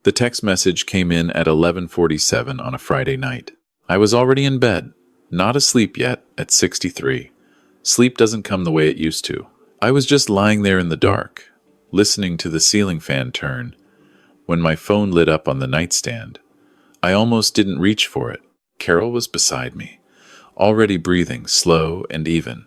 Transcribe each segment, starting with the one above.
The text message came in at 11:47 on a Friday night. I was already in bed, not asleep yet at 63. Sleep doesn't come the way it used to. I was just lying there in the dark, listening to the ceiling fan turn, when my phone lit up on the nightstand. I almost didn't reach for it. Carol was beside me, already breathing slow and even,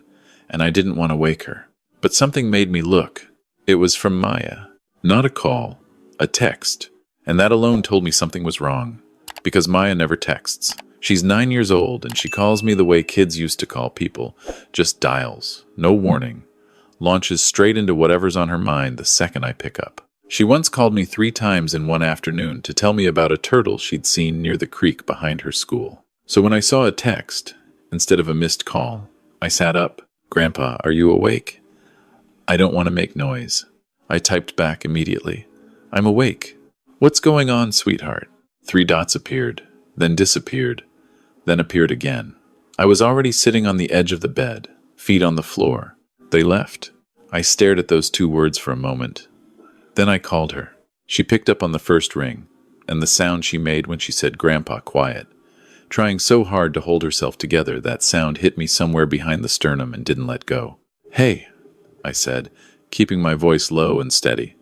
and I didn't want to wake her. But something made me look. It was from Maya. Not a call, a text. And that alone told me something was wrong, because Maya never texts. She's 9 years old, and she calls me the way kids used to call people, just dials, no warning, launches straight into whatever's on her mind the second I pick up. She once called me 3 times in one afternoon to tell me about a turtle she'd seen near the creek behind her school. So when I saw a text, instead of a missed call, I sat up. "Grandpa, are you awake?" "I don't want to make noise." I typed back immediately. "I'm awake." "What's going on, sweetheart?" 3 dots appeared, then disappeared, then appeared again. I was already sitting on the edge of the bed, feet on the floor. They left. I stared at those 2 words for a moment. Then I called her. She picked up on the first ring, and the sound she made when she said "Grandpa, quiet." Trying so hard to hold herself together, that sound hit me somewhere behind the sternum and didn't let go. "Hey," I said, keeping my voice low and steady.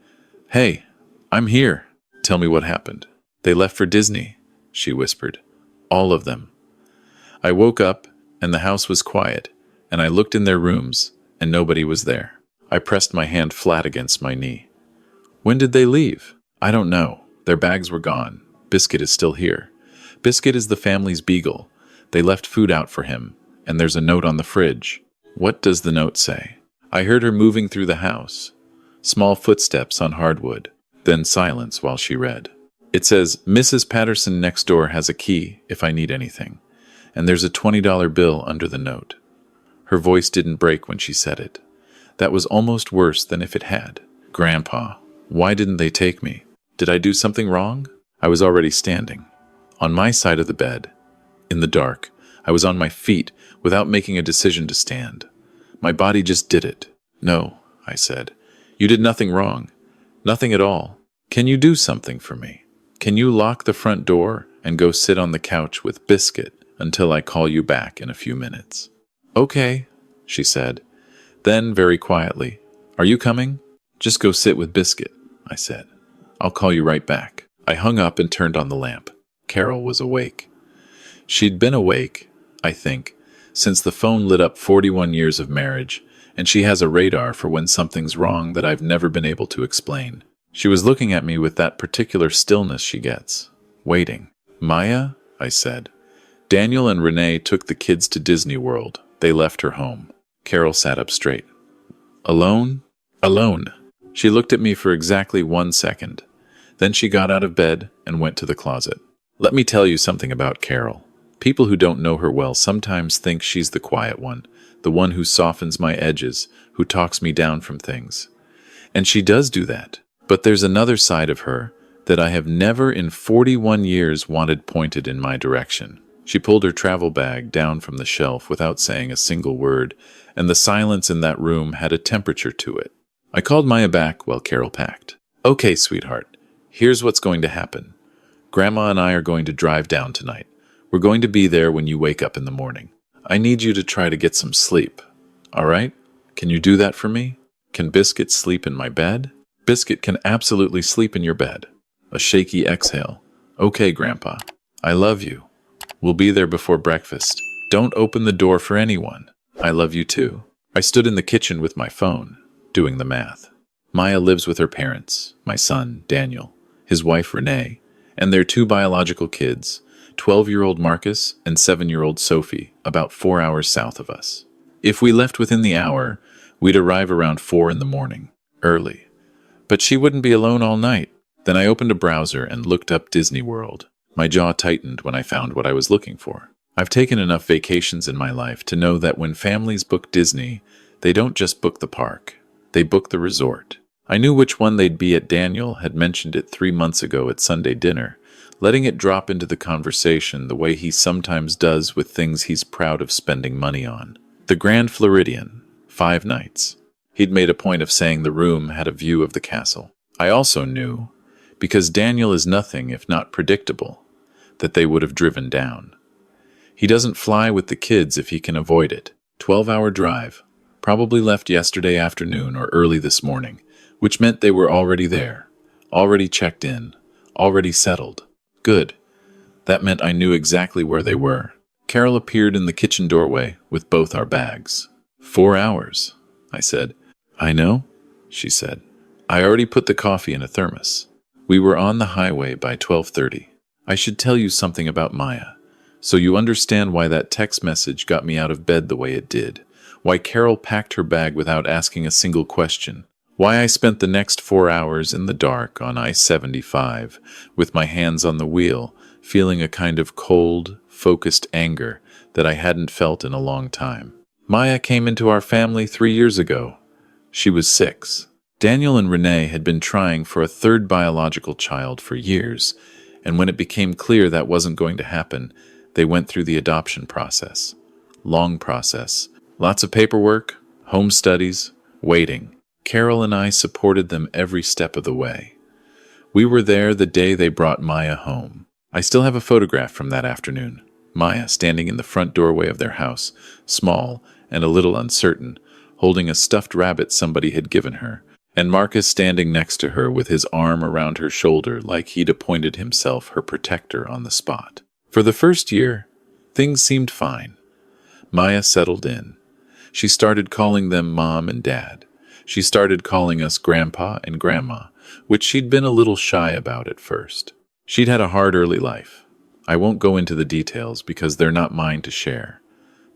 "Hey, I'm here." "Tell me what happened." "They left for Disney," she whispered. "All of them." I woke up, and the house was quiet, and I looked in their rooms, and nobody was there. I pressed my hand flat against my knee. "When did they leave?" "I don't know. Their bags were gone. Biscuit is still here. Biscuit is the family's beagle. They left food out for him, and there's a note on the fridge." "What does the note say?" I heard her moving through the house. Small footsteps on hardwood, then silence while she read. It says, "Mrs. Patterson next door has a key if I need anything." And there's a $20 bill under the note. Her voice didn't break when she said it. That was almost worse than if it had. "Grandpa, why didn't they take me? Did I do something wrong?" I was already standing. On my side of the bed, in the dark, I was on my feet without making a decision to stand. My body just did it. "No," I said. "You did nothing wrong. Nothing at all. Can you do something for me? Can you lock the front door and go sit on the couch with Biscuit until I call you back in a few minutes?" "Okay," she said. Then, very quietly, "Are you coming?" "Just go sit with Biscuit," I said. "I'll call you right back." I hung up and turned on the lamp. Carol was awake. She'd been awake, I think, since the phone lit up 41 years of marriage, and she has a radar for when something's wrong that I've never been able to explain. She was looking at me with that particular stillness she gets, waiting. "Maya," I said. "Daniel and Renee took the kids to Disney World. They left her home." Carol sat up straight. "Alone?" "Alone." She looked at me for exactly 1 second. Then she got out of bed and went to the closet. Let me tell you something about Carol. People who don't know her well sometimes think she's the quiet one, the one who softens my edges, who talks me down from things. And she does do that. But there's another side of her that I have never in 41 years wanted pointed in my direction. She pulled her travel bag down from the shelf without saying a single word, and the silence in that room had a temperature to it. I called Maya back while Carol packed. "Okay, sweetheart, here's what's going to happen. Grandma and I are going to drive down tonight. We're going to be there when you wake up in the morning. I need you to try to get some sleep. All right? Can you do that for me? Can Biscuit sleep in my bed?" "Biscuit can absolutely sleep in your bed." A shaky exhale. "Okay, Grandpa. I love you. We'll be there before breakfast. Don't open the door for anyone. I love you too." I stood in the kitchen with my phone, doing the math. Maya lives with her parents, my son, Daniel, his wife, Renee, and their 2 biological kids, 12-year-old Marcus and 7-year-old Sophie, about 4 hours south of us. If we left within the hour, we'd arrive around 4 in the morning, early. But she wouldn't be alone all night. Then I opened a browser and looked up Disney World. My jaw tightened when I found what I was looking for. I've taken enough vacations in my life to know that when families book Disney, they don't just book the park. They book the resort. I knew which one they'd be at. Daniel had mentioned it 3 months ago at Sunday dinner, letting it drop into the conversation the way he sometimes does with things he's proud of spending money on. The Grand Floridian, 5 nights. He'd made a point of saying the room had a view of the castle. I also knew, because Daniel is nothing if not predictable, that they would have driven down. He doesn't fly with the kids if he can avoid it. 12-hour drive. Probably left yesterday afternoon or early this morning, which meant they were already there, already checked in, already settled. Good. That meant I knew exactly where they were. Carol appeared in the kitchen doorway with both our bags. 4 hours, I said. I know, she said. I already put the coffee in a thermos. We were on the highway by 12:30. I should tell you something about Maya, so you understand why that text message got me out of bed the way it did, why Carol packed her bag without asking a single question, why I spent the next 4 hours in the dark on I-75 with my hands on the wheel, feeling a kind of cold, focused anger that I hadn't felt in a long time. Maya came into our family 3 years ago. She was 6. Daniel and Renee had been trying for a third biological child for years, and when it became clear that wasn't going to happen, they went through the adoption process. Long process. Lots of paperwork, home studies, waiting. Carol and I supported them every step of the way. We were there the day they brought Maya home. I still have a photograph from that afternoon. Maya standing in the front doorway of their house, small and a little uncertain, holding a stuffed rabbit somebody had given her, and Marcus standing next to her with his arm around her shoulder like he'd appointed himself her protector on the spot. For the first year, things seemed fine. Maya settled in. She started calling them Mom and Dad. She started calling us Grandpa and Grandma, which she'd been a little shy about at first. She'd had a hard early life. I won't go into the details because they're not mine to share.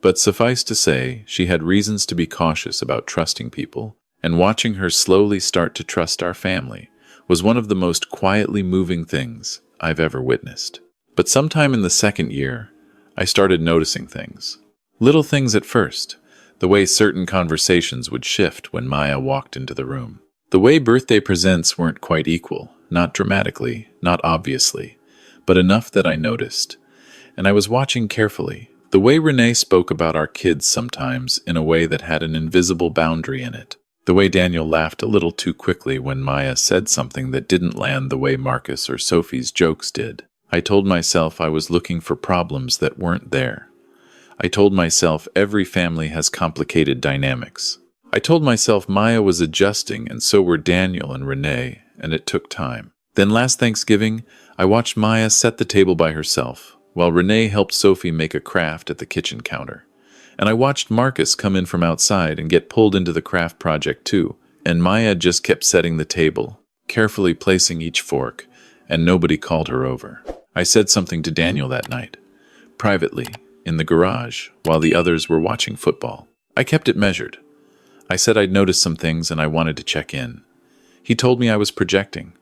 But suffice to say, she had reasons to be cautious about trusting people, and watching her slowly start to trust our family was one of the most quietly moving things I've ever witnessed. But sometime in the second year, I started noticing things. Little things at first. The way certain conversations would shift when Maya walked into the room. The way birthday presents weren't quite equal, not dramatically, not obviously, but enough that I noticed. And I was watching carefully. The way Renee spoke about our kids sometimes in a way that had an invisible boundary in it. The way Daniel laughed a little too quickly when Maya said something that didn't land the way Marcus or Sophie's jokes did. I told myself I was looking for problems that weren't there. I told myself every family has complicated dynamics. I told myself Maya was adjusting and so were Daniel and Renee, and it took time. Then last Thanksgiving, I watched Maya set the table by herself, while Renee helped Sophie make a craft at the kitchen counter. And I watched Marcus come in from outside and get pulled into the craft project too, and Maya just kept setting the table, carefully placing each fork, and nobody called her over. I said something to Daniel that night, privately, in the garage, while the others were watching football. I kept it measured. I said I'd noticed some things and I wanted to check in. He told me I was projecting.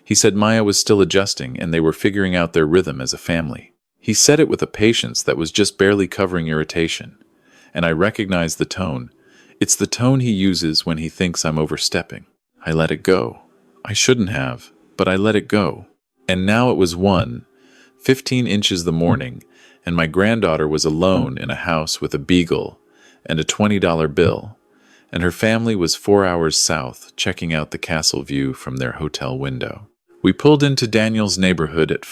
He said Maya was still adjusting and they were figuring out their rhythm as a family. He said it with a patience that was just barely covering irritation. And I recognized the tone. It's the tone he uses when he thinks I'm overstepping. I let it go. I shouldn't have, but I let it go. And now it was 15 inches the morning, and my granddaughter was alone in a house with a beagle and a $20 bill, and her family was 4 hours south checking out the castle view from their hotel window. We pulled into Daniel's neighborhood at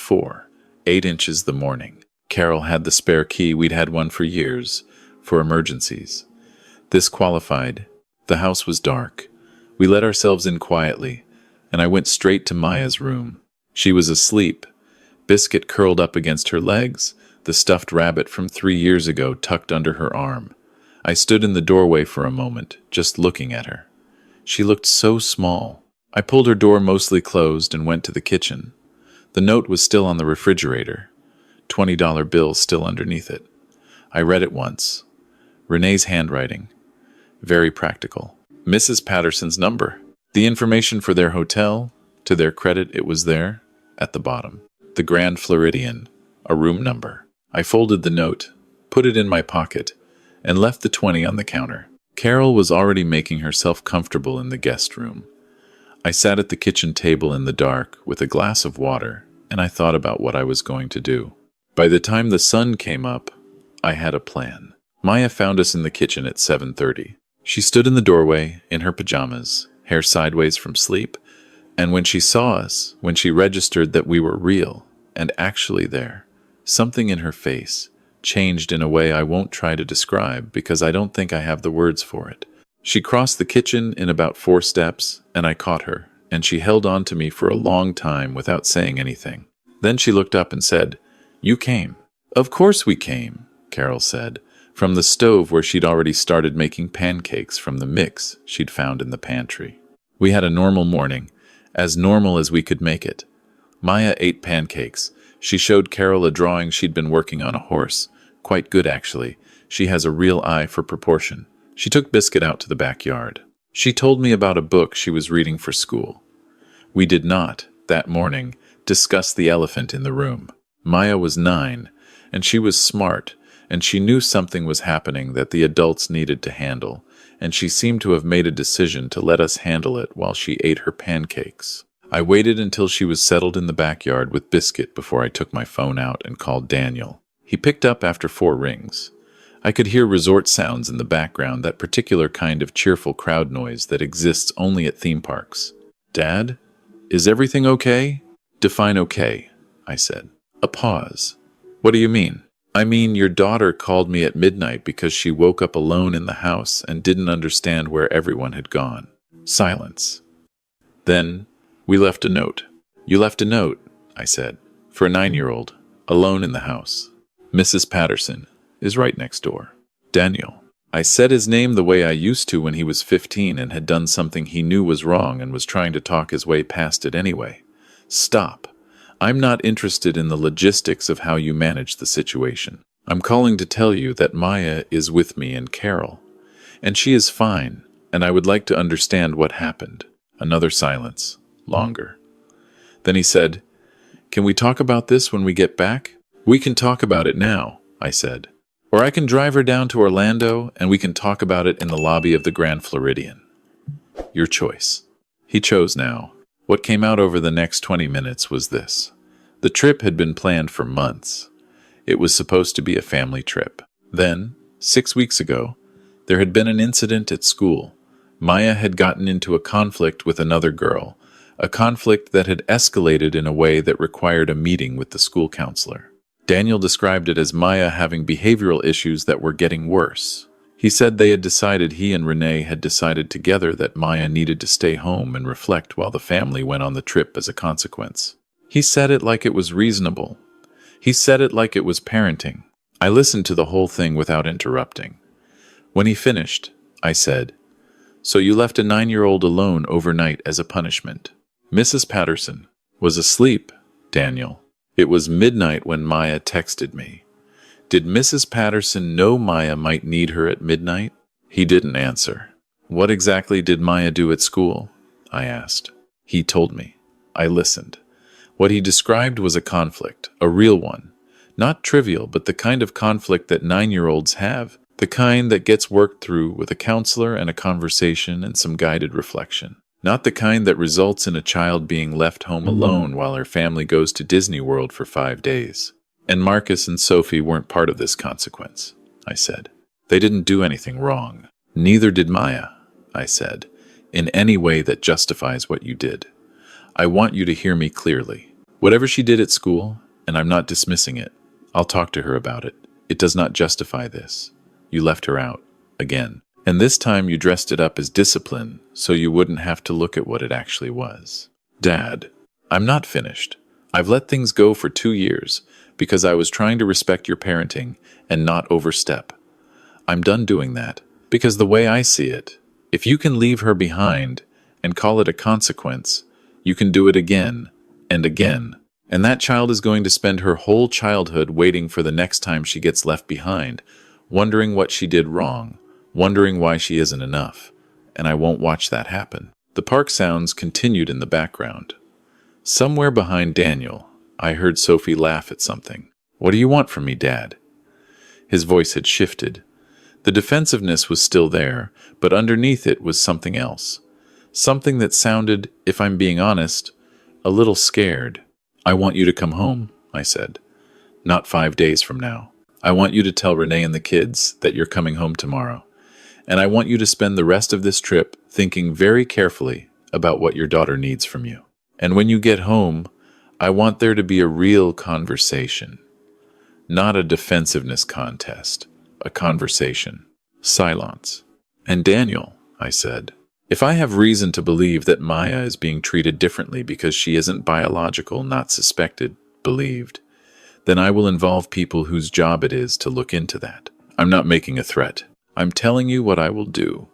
8 inches the morning. Carol had the spare key. We'd had one for years, for emergencies. This qualified. The house was dark. We let ourselves in quietly, and I went straight to Maya's room. She was asleep, Biscuit curled up against her legs, the stuffed rabbit from 3 years ago tucked under her arm. I stood in the doorway for a moment, just looking at her. She looked so small. I pulled her door mostly closed and went to the kitchen. The note was still on the refrigerator, $20 bill still underneath it. I read it once. Renee's handwriting. Very practical. Mrs. Patterson's number. The information for their hotel, to their credit it was there, at the bottom. The Grand Floridian, a room number. I folded the note, put it in my pocket, and left the 20 on the counter. Carol was already making herself comfortable in the guest room. I sat at the kitchen table in the dark with a glass of water, and I thought about what I was going to do. By the time the sun came up, I had a plan. Maya found us in the kitchen at 7:30. She stood in the doorway, in her pajamas, hair sideways from sleep, And when she saw us, when she registered that we were real and actually there, something in her face changed in a way I won't try to describe because I don't think I have the words for it. She crossed the kitchen in about 4 steps, and I caught her, and she held on to me for a long time without saying anything. Then she looked up and said, "You came." "Of course we came," Carol said, from the stove where she'd already started making pancakes from the mix she'd found in the pantry. We had a normal morning, as normal as we could make it. Maya ate pancakes. She showed Carol a drawing she'd been working on a horse. Quite good, actually. She has a real eye for proportion. She took Biscuit out to the backyard. She told me about a book she was reading for school. We did not, that morning, discuss the elephant in the room. Maya was 9, and she was smart, and she knew something was happening that the adults needed to handle, and she seemed to have made a decision to let us handle it while she ate her pancakes. I waited until she was settled in the backyard with Biscuit before I took my phone out and called Daniel. He picked up after 4 rings. I could hear resort sounds in the background, that particular kind of cheerful crowd noise that exists only at theme parks. "Dad, is everything okay?" "Define okay," I said. A pause. "What do you mean?" "I mean, your daughter called me at midnight because she woke up alone in the house and didn't understand where everyone had gone." Silence. "Then we left a note." "You left a note," I said, "for a 9-year-old, alone in the house. Mrs. Patterson is right next door." "Daniel." I said his name the way I used to when he was 15 and had done something he knew was wrong and was trying to talk his way past it anyway. "Stop. I'm not interested in the logistics of how you manage the situation. I'm calling to tell you that Maya is with me and Carol, and she is fine, and I would like to understand what happened." Another silence. Longer. Then he said, "Can we talk about this when we get back?" "We can talk about it now," I said. "Or I can drive her down to Orlando and we can talk about it in the lobby of the Grand Floridian." "Your choice." He chose now. What came out over the next 20 minutes was this. The trip had been planned for months. It was supposed to be a family trip. Then, 6 weeks ago, there had been an incident at school. Maya had gotten into a conflict with another girl, a conflict that had escalated in a way that required a meeting with the school counselor. Daniel described it as Maya having behavioral issues that were getting worse. He said he and Renee had decided together that Maya needed to stay home and reflect while the family went on the trip as a consequence. He said it like it was reasonable. He said it like it was parenting. I listened to the whole thing without interrupting. When he finished, I said, "So you left a 9-year-old alone overnight as a punishment?" "Mrs. Patterson was asleep, Daniel. It was midnight when Maya texted me." "Did Mrs. Patterson know Maya might need her at midnight?" He didn't answer. "What exactly did Maya do at school?" I asked. He told me. I listened. What he described was a conflict, a real one. Not trivial, but the kind of conflict that 9-year-olds have, the kind that gets worked through with a counselor and a conversation and some guided reflection. Not the kind that results in a child being left home alone while her family goes to Disney World for 5 days. "And Marcus and Sophie weren't part of this consequence," I said. "They didn't do anything wrong. Neither did Maya," I said, "in any way that justifies what you did. I want you to hear me clearly. Whatever she did at school, and I'm not dismissing it, I'll talk to her about it. It does not justify this. You left her out, again. And this time you dressed it up as discipline so you wouldn't have to look at what it actually was." "Dad, I'm not finished. I've let things go for 2 years because I was trying to respect your parenting and not overstep. I'm done doing that because the way I see it, if you can leave her behind and call it a consequence, you can do it again and again. And that child is going to spend her whole childhood waiting for the next time she gets left behind, wondering what she did wrong, wondering why she isn't enough. And I won't watch that happen." The park sounds continued in the background. Somewhere behind Daniel, I heard Sophie laugh at something. "What do you want from me, Dad?" His voice had shifted. The defensiveness was still there, but underneath it was something else. Something that sounded, if I'm being honest, a little scared. "I want you to come home," I said. "Not 5 days from now. I want you to tell Renee and the kids that you're coming home tomorrow. And I want you to spend the rest of this trip thinking very carefully about what your daughter needs from you. And when you get home, I want there to be a real conversation, not a defensiveness contest, a conversation. Silence. And Daniel, I said, if I have reason to believe that Maya is being treated differently because she isn't biological, not suspected, believed, then I will involve people whose job it is to look into that. I'm not making a threat. I'm telling you what I will do,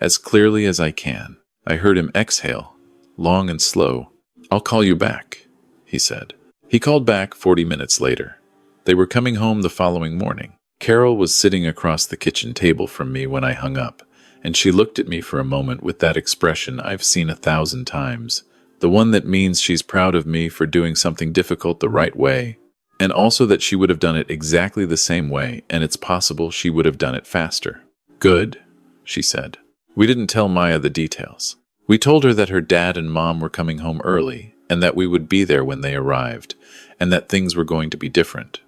as clearly as I can. I heard him exhale, long and slow. I'll call you back, he said. He called back 40 minutes later. They were coming home the following morning. Carol was sitting across the kitchen table from me when I hung up, and she looked at me for a moment with that expression I've seen 1,000 times, the one that means she's proud of me for doing something difficult the right way, and also that she would have done it exactly the same way, and it's possible she would have done it faster. Good, she said. We didn't tell Maya the details. We told her that her dad and mom were coming home early, and that we would be there when they arrived, and that things were going to be different.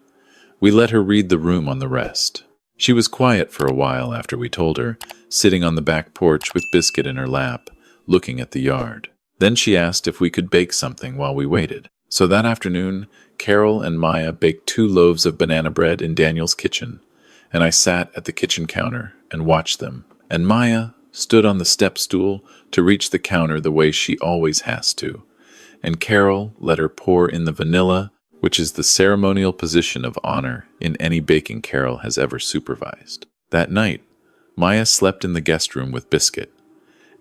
We let her read the room on the rest. She was quiet for a while after we told her, sitting on the back porch with Biscuit in her lap, looking at the yard. Then she asked if we could bake something while we waited. So that afternoon, Carol and Maya baked 2 loaves of banana bread in Daniel's kitchen, and I sat at the kitchen counter and watched them. And Maya stood on the step stool to reach the counter the way she always has to, and Carol let her pour in the vanilla, which is the ceremonial position of honor in any baking Carol has ever supervised. That night, Maya slept in the guest room with Biscuit,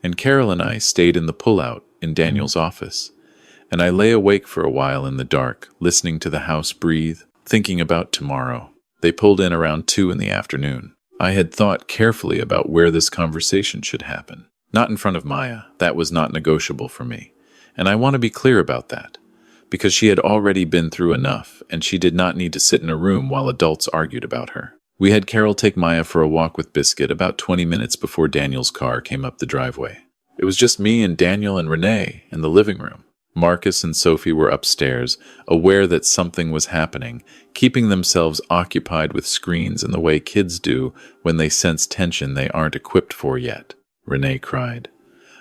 and Carol and I stayed in the pull-out in Daniel's office, and I lay awake for a while in the dark, listening to the house breathe, thinking about tomorrow. They pulled in around 2 in the afternoon. I had thought carefully about where this conversation should happen. Not in front of Maya. That was not negotiable for me. And I want to be clear about that, because she had already been through enough, and she did not need to sit in a room while adults argued about her. We had Carol take Maya for a walk with Biscuit about 20 minutes before Daniel's car came up the driveway. It was just me and Daniel and Renee in the living room. Marcus and Sophie were upstairs, aware that something was happening, keeping themselves occupied with screens in the way kids do when they sense tension they aren't equipped for yet. Renee cried.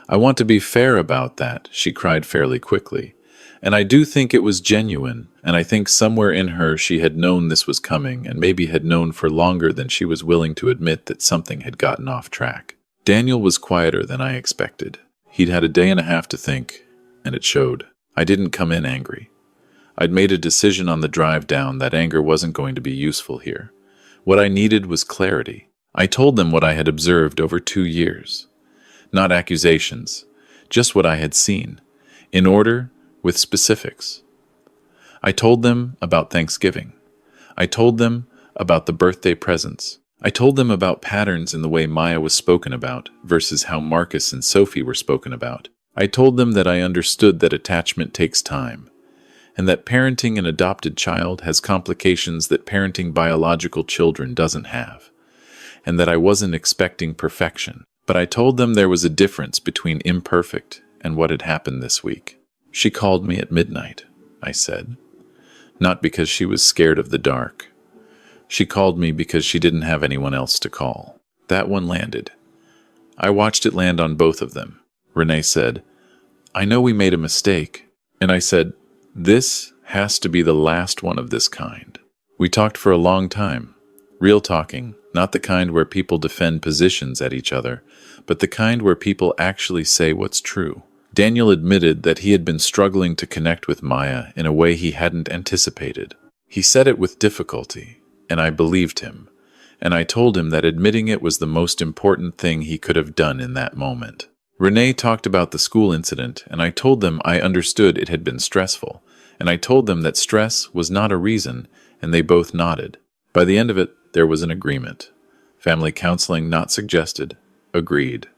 I want to be fair about that, she cried fairly quickly. And I do think it was genuine, and I think somewhere in her she had known this was coming, and maybe had known for longer than she was willing to admit that something had gotten off track. Daniel was quieter than I expected. He'd had a day and a half to think, and it showed. I didn't come in angry. I'd made a decision on the drive down that anger wasn't going to be useful here. What I needed was clarity. I told them what I had observed over 2 years. Not accusations, just what I had seen, in order, with specifics. I told them about Thanksgiving. I told them about the birthday presents. I told them about patterns in the way Maya was spoken about versus how Marcus and Sophie were spoken about. I told them that I understood that attachment takes time, and that parenting an adopted child has complications that parenting biological children doesn't have, and that I wasn't expecting perfection. But I told them there was a difference between imperfect and what had happened this week. She called me at midnight, I said. Not because she was scared of the dark. She called me because she didn't have anyone else to call. That one landed. I watched it land on both of them. Renee said, I know we made a mistake. And I said, this has to be the last one of this kind. We talked for a long time. Real talking, not the kind where people defend positions at each other, but the kind where people actually say what's true. Daniel admitted that he had been struggling to connect with Maya in a way he hadn't anticipated. He said it with difficulty, and I believed him, and I told him that admitting it was the most important thing he could have done in that moment. Renee talked about the school incident, and I told them I understood it had been stressful, and I told them that stress was not a reason, and they both nodded. By the end of it, there was an agreement. Family counseling not suggested, agreed.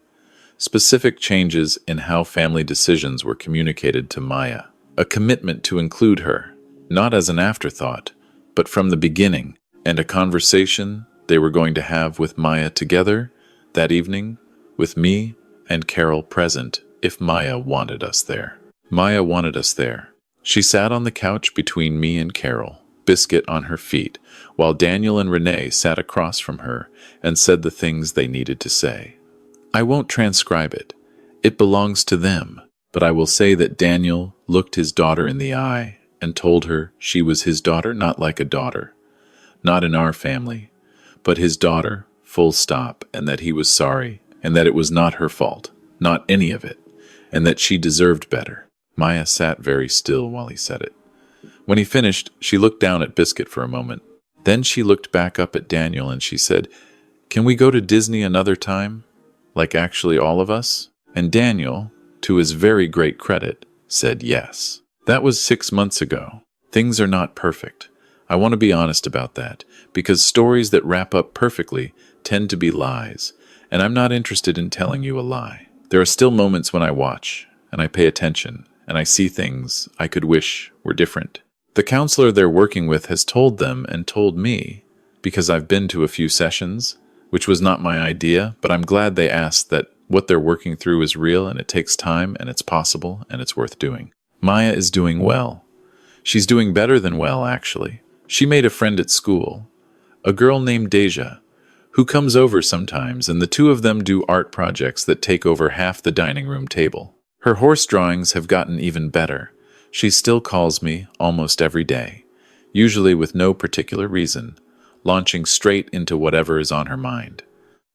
Specific changes in how family decisions were communicated to Maya. A commitment to include her, not as an afterthought, but from the beginning, and a conversation they were going to have with Maya together that evening, with me and Carol present if Maya wanted us there. Maya wanted us there. She sat on the couch between me and Carol, Biscuit on her feet, while Daniel and Renee sat across from her and said the things they needed to say. I won't transcribe it. It belongs to them. But I will say that Daniel looked his daughter in the eye and told her she was his daughter, not like a daughter, not in our family, but his daughter, full stop, and that he was sorry, and that it was not her fault, not any of it, and that she deserved better. Maya sat very still while he said it. When he finished, she looked down at Biscuit for a moment. Then she looked back up at Daniel and she said, "Can we go to Disney another time? Like actually all of us?" And Daniel, to his very great credit, said yes. That was 6 months ago. Things are not perfect. I want to be honest about that, because stories that wrap up perfectly tend to be lies, and I'm not interested in telling you a lie. There are still moments when I watch, and I pay attention, and I see things I could wish were different. The counselor they're working with has told them and told me, because I've been to a few sessions, which was not my idea, but I'm glad they asked that what they're working through is real and it takes time and it's possible and it's worth doing. Maya is doing well. She's doing better than well, actually. She made a friend at school, a girl named Deja, who comes over sometimes, and the two of them do art projects that take over half the dining room table. Her horse drawings have gotten even better. She still calls me almost every day, usually with no particular reason, launching straight into whatever is on her mind.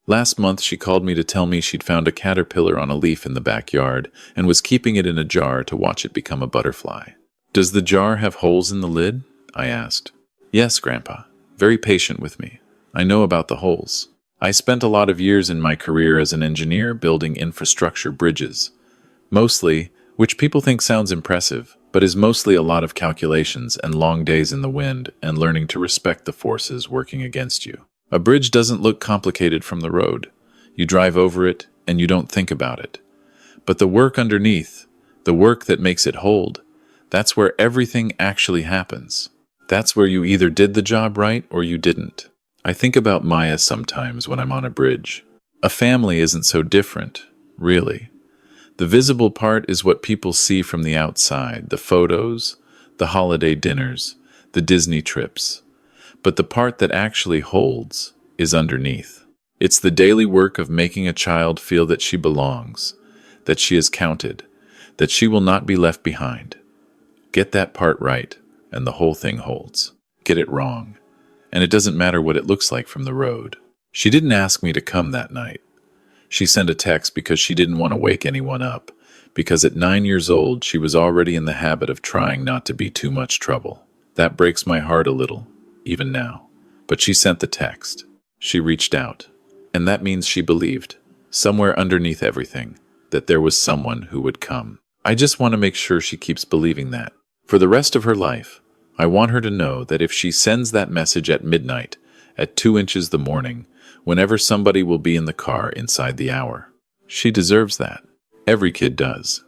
Last month she called me to tell me she'd found a caterpillar on a leaf in the backyard and was keeping it in a jar to watch it become a butterfly. "Does the jar have holes in the lid?" I asked. "Yes, Grandpa. Very patient with me. I know about the holes. I spent a lot of years in my career as an engineer building infrastructure bridges. Mostly, which people think sounds impressive, but is mostly a lot of calculations and long days in the wind and learning to respect the forces working against you. A bridge doesn't look complicated from the road. You drive over it and you don't think about it. But the work underneath, the work that makes it hold, that's where everything actually happens. That's where you either did the job right or you didn't. I think about Maya sometimes when I'm on a bridge. A family isn't so different, really. The visible part is what people see from the outside, the photos, the holiday dinners, the Disney trips. But the part that actually holds is underneath. It's the daily work of making a child feel that she belongs, that she is counted, that she will not be left behind. Get that part right, and the whole thing holds. Get it wrong, and it doesn't matter what it looks like from the road. She didn't ask me to come that night. She sent a text because she didn't want to wake anyone up, because at 9 years old she was already in the habit of trying not to be too much trouble. That breaks my heart a little, even now. But she sent the text. She reached out. And that means she believed, somewhere underneath everything, that there was someone who would come. I just want to make sure she keeps believing that. For the rest of her life, I want her to know that if she sends that message at midnight, at 2 inches the morning, whenever somebody will be in the car inside the hour, she deserves that. Every kid does.